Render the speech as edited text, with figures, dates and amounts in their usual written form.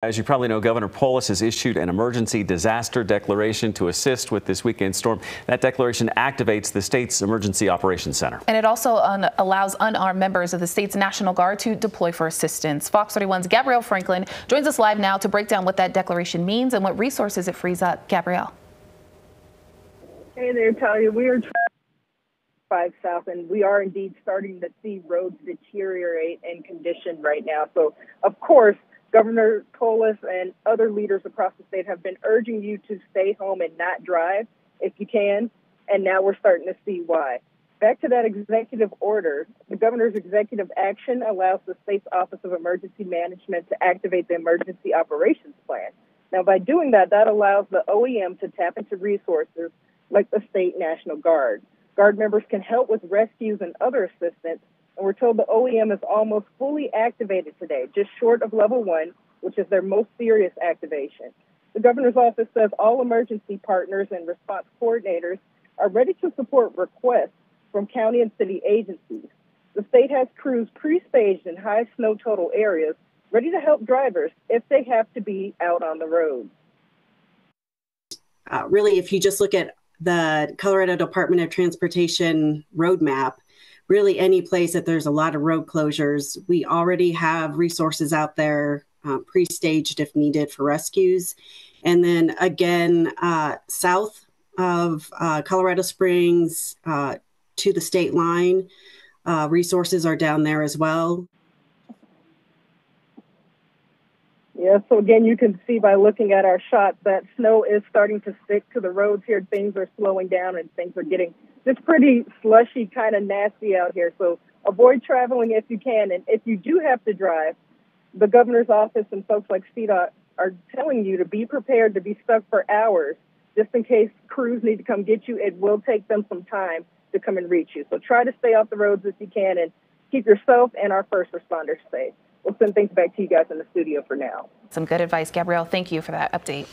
As you probably know, Governor Polis has issued an emergency disaster declaration to assist with this weekend storm. That declaration activates the state's Emergency Operations Center. And it also allows unarmed members of the state's National Guard to deploy for assistance. Fox 31's Gabrielle Franklin joins us live now to break down what that declaration means and what resources it frees up. Gabrielle. Hey there, Talia. We are 5 South, and we are indeed starting to see roads deteriorate in condition right now. So, of course, Governor Polis and other leaders across the state have been urging you to stay home and not drive if you can, and now we're starting to see why. Back to that executive order, the governor's executive action allows the state's Office of Emergency Management to activate the Emergency Operations Plan. Now, by doing that, that allows the OEM to tap into resources like the State National Guard. Guard members can help with rescues and other assistance. And we're told the OEM is almost fully activated today, just short of level 1, which is their most serious activation. The governor's office says all emergency partners and response coordinators are ready to support requests from county and city agencies. The state has crews pre-staged in high snow total areas, ready to help drivers if they have to be out on the road. Really, if you just look at the Colorado Department of Transportation roadmap, really any place that there's a lot of road closures, we already have resources out there pre-staged if needed for rescues. And then again, south of Colorado Springs to the state line, resources are down there as well. Yeah, so again, you can see by looking at our shots that snow is starting to stick to the roads here. Things are slowing down and things are getting just pretty slushy, kind of nasty out here. So avoid traveling if you can. And if you do have to drive, the governor's office and folks like CDOT are telling you to be prepared to be stuck for hours just in case crews need to come get you. It will take them some time to come and reach you. So try to stay off the roads if you can and keep yourself and our first responders safe. We'll send things back to you guys in the studio for now. Some good advice, Gabrielle. Thank you for that update.